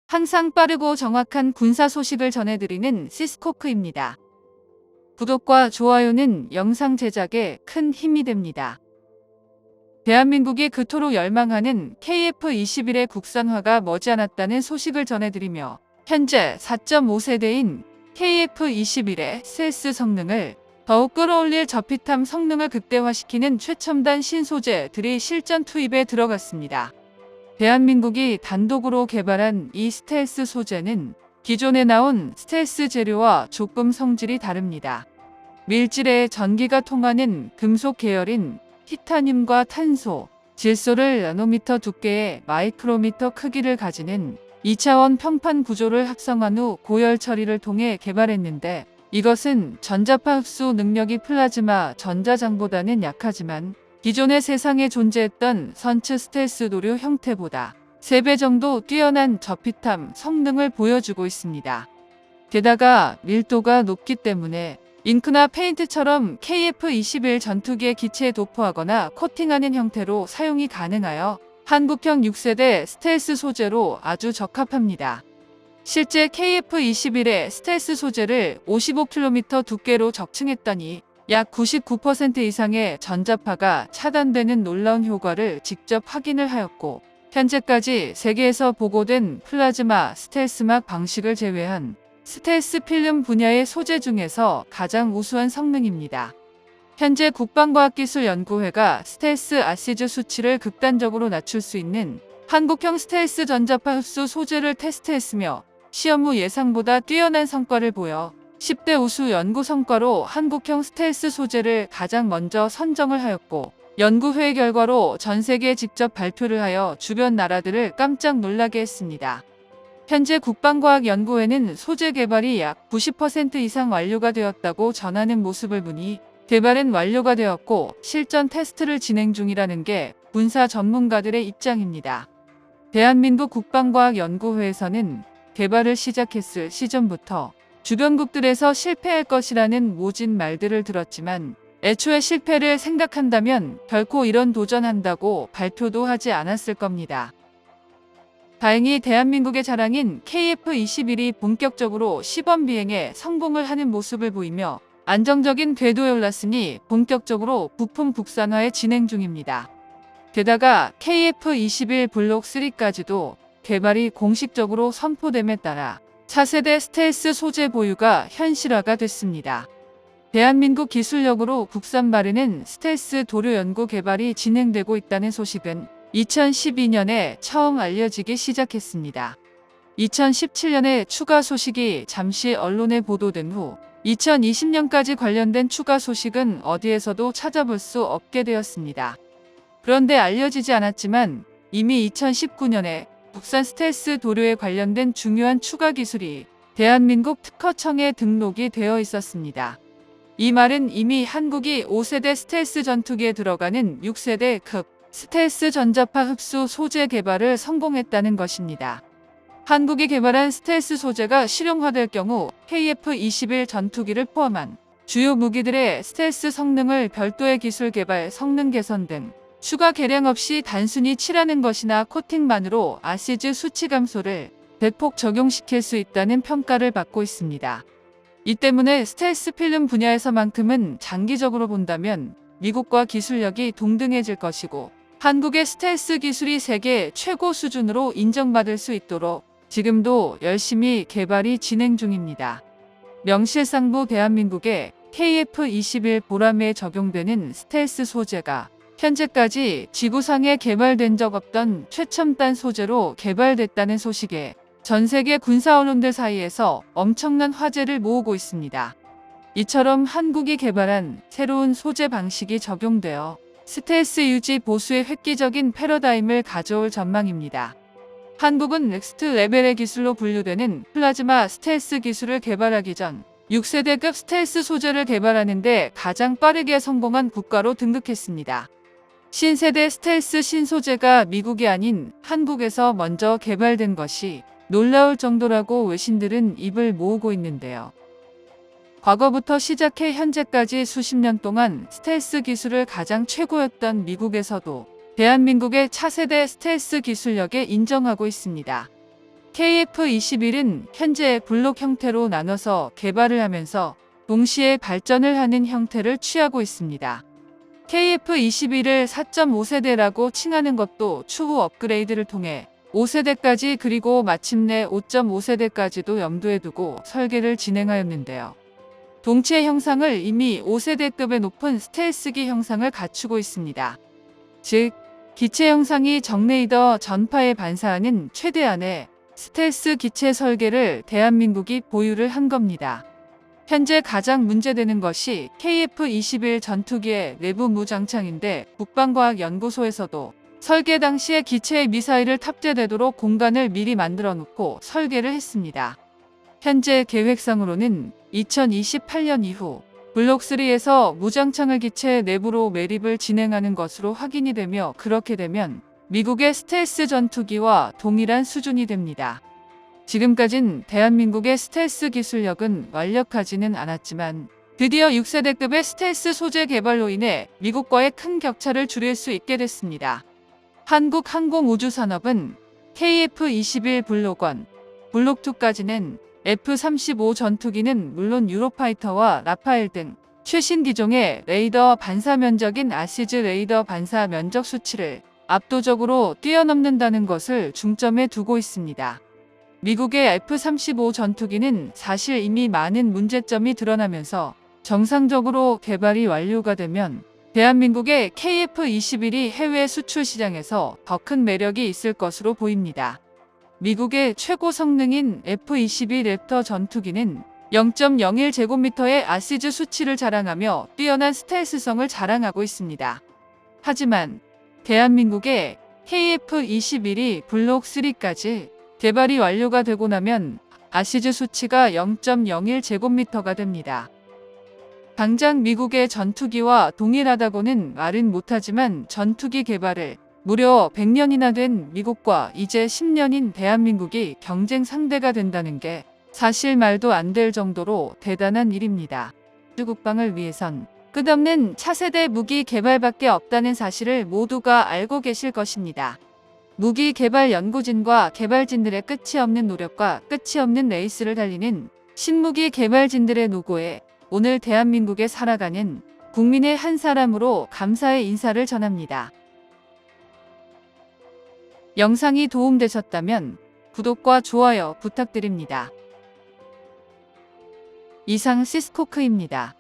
항상 빠르고 정확한 군사 소식을 전해드리는 시스코크입니다. 구독과 좋아요는 영상 제작에 큰 힘이 됩니다. 대한민국이 그토록 열망하는 KF-21의 국산화가 머지않았다는 소식을 전해드리며 현재 4.5세대인 KF-21의 스텔스 성능을 더욱 끌어올릴 저피탐 성능을 극대화시키는 최첨단 신소재들이 실전 투입에 들어갔습니다. 대한민국이 단독으로 개발한 이 스텔스 소재는 기존에 나온 스텔스 재료와 조금 성질이 다릅니다. 밀질에 전기가 통하는 금속 계열인 티타늄과 탄소, 질소를 나노미터 두께의 마이크로미터 크기를 가지는 2차원 평판 구조를 합성한 후 고열 처리를 통해 개발했는데, 이것은 전자파 흡수 능력이 플라즈마 전자장보다는 약하지만 기존의 세상에 존재했던 선츠 스텔스 도료 형태보다 3배 정도 뛰어난 저피탐 성능을 보여주고 있습니다. 게다가 밀도가 높기 때문에 잉크나 페인트처럼 KF-21 전투기의 기체에 도포하거나 코팅하는 형태로 사용이 가능하여 한국형 6세대 스텔스 소재로 아주 적합합니다. 실제 KF-21의 스텔스 소재를 55km 두께로 적층했더니 약 99% 이상의 전자파가 차단되는 놀라운 효과를 직접 확인을 하였고, 현재까지 세계에서 보고된 플라즈마 스텔스막 방식을 제외한 스텔스 필름 분야의 소재 중에서 가장 우수한 성능입니다. 현재 국방과학기술연구회가 스텔스 아시즈 수치를 극단적으로 낮출 수 있는 한국형 스텔스 전자파 흡수 소재를 테스트했으며 시험 후 예상보다 뛰어난 성과를 보여 10대 우수 연구 성과로 한국형 스텔스 소재를 가장 먼저 선정을 하였고, 연구회 결과로 전 세계에 직접 발표를 하여 주변 나라들을 깜짝 놀라게 했습니다. 현재 국방과학연구회는 소재 개발이 약 90% 이상 완료가 되었다고 전하는 모습을 보니 개발은 완료가 되었고 실전 테스트를 진행 중이라는 게 군사 전문가들의 입장입니다. 대한민국 국방과학연구회에서는 개발을 시작했을 시점부터 주변국들에서 실패할 것이라는 모진 말들을 들었지만, 애초에 실패를 생각한다면 결코 이런 도전한다고 발표도 하지 않았을 겁니다. 다행히 대한민국의 자랑인 KF-21이 본격적으로 시범 비행에 성공을 하는 모습을 보이며 안정적인 궤도에 올랐으니 본격적으로 부품 국산화에 진행 중입니다. 게다가 KF-21 블록 3까지도 개발이 공식적으로 선포됨에 따라 차세대 스텔스 소재 보유가 현실화가 됐습니다. 대한민국 기술력으로 국산 발에는 스텔스 도료 연구 개발이 진행되고 있다는 소식은 2012년에 처음 알려지기 시작했습니다. 2017년에 추가 소식이 잠시 언론에 보도된 후 2020년까지 관련된 추가 소식은 어디에서도 찾아볼 수 없게 되었습니다. 그런데 알려지지 않았지만 이미 2019년에 국산 스텔스 도료에 관련된 중요한 추가 기술이 대한민국 특허청에 등록이 되어 있었습니다. 이 말은 이미 한국이 5세대 스텔스 전투기에 들어가는 6세대급 스텔스 전자파 흡수 소재 개발을 성공했다는 것입니다. 한국이 개발한 스텔스 소재가 실용화될 경우 KF-21 전투기를 포함한 주요 무기들의 스텔스 성능을 별도의 기술 개발, 성능 개선 등 추가 개량 없이 단순히 칠하는 것이나 코팅만으로 아시즈 수치 감소를 대폭 적용시킬 수 있다는 평가를 받고 있습니다. 이 때문에 스텔스 필름 분야에서만큼은 장기적으로 본다면 미국과 기술력이 동등해질 것이고, 한국의 스텔스 기술이 세계 최고 수준으로 인정받을 수 있도록 지금도 열심히 개발이 진행 중입니다. 명실상부 대한민국의 KF-21 보람에 적용되는 스텔스 소재가 현재까지 지구상에 개발된 적 없던 최첨단 소재로 개발됐다는 소식에 전 세계 군사 언론들 사이에서 엄청난 화제를 모으고 있습니다. 이처럼 한국이 개발한 새로운 소재 방식이 적용되어 스텔스 유지 보수의 획기적인 패러다임을 가져올 전망입니다. 한국은 넥스트 레벨의 기술로 분류되는 플라즈마 스텔스 기술을 개발하기 전 6세대급 스텔스 소재를 개발하는 데 가장 빠르게 성공한 국가로 등극했습니다. 신세대 스텔스 신소재가 미국이 아닌 한국에서 먼저 개발된 것이 놀라울 정도라고 외신들은 입을 모으고 있는데요. 과거부터 시작해 현재까지 수십 년 동안 스텔스 기술을 가장 최고였던 미국에서도 대한민국의 차세대 스텔스 기술력에 인정하고 있습니다. KF-21은 현재 블록 형태로 나눠서 개발을 하면서 동시에 발전을 하는 형태를 취하고 있습니다. KF-21을 4.5세대라고 칭하는 것도 추후 업그레이드를 통해 5세대까지 그리고 마침내 5.5세대까지도 염두에 두고 설계를 진행하였는데요. 동체 형상을 이미 5세대급의 높은 스텔스기 형상을 갖추고 있습니다. 즉, 기체 형상이 정레이더 전파에 반사하는 최대한의 스텔스 기체 설계를 대한민국이 보유를 한 겁니다. 현재 가장 문제되는 것이 KF-21 전투기의 내부 무장창인데 국방과학연구소에서도 설계 당시에 기체에 미사일을 탑재되도록 공간을 미리 만들어 놓고 설계를 했습니다. 현재 계획상으로는 2028년 이후 블록3에서 무장창을 기체 내부로 매립을 진행하는 것으로 확인이 되며 그렇게 되면 미국의 스텔스 전투기와 동일한 수준이 됩니다. 지금까진 대한민국의 스텔스 기술력은 완력하지는 않았지만 드디어 6세대급의 스텔스 소재 개발로 인해 미국과의 큰 격차를 줄일 수 있게 됐습니다. 한국 항공우주산업은 KF-21 블록 1, 블록 2까지는 F-35 전투기는 물론 유로파이터와 라파엘 등 최신 기종의 레이더 반사 면적인 아시즈 레이더 반사 면적 수치를 압도적으로 뛰어넘는다는 것을 중점에 두고 있습니다. 미국의 F-35 전투기는 사실 이미 많은 문제점이 드러나면서 정상적으로 개발이 완료가 되면 대한민국의 KF-21이 해외 수출 시장에서 더 큰 매력이 있을 것으로 보입니다. 미국의 최고 성능인 F-22 랩터 전투기는 0.01제곱미터의 아시즈 수치를 자랑하며 뛰어난 스텔스성을 자랑하고 있습니다. 하지만 대한민국의 KF-21이 블록 3까지 개발이 완료가 되고 나면 아시즈 수치가 0.01제곱미터가 됩니다. 당장 미국의 전투기와 동일하다고는 말은 못하지만 전투기 개발을 무려 100년이나 된 미국과 이제 10년인 대한민국이 경쟁 상대가 된다는 게 사실 말도 안 될 정도로 대단한 일입니다. 국방을 위해선 끝없는 차세대 무기 개발밖에 없다는 사실을 모두가 알고 계실 것입니다. 무기 개발 연구진과 개발진들의 끝이 없는 노력과 끝이 없는 레이스를 달리는 신무기 개발진들의 노고에 오늘 대한민국에 살아가는 국민의 한 사람으로 감사의 인사를 전합니다. 영상이 도움되셨다면 구독과 좋아요 부탁드립니다. 이상 시스코크입니다.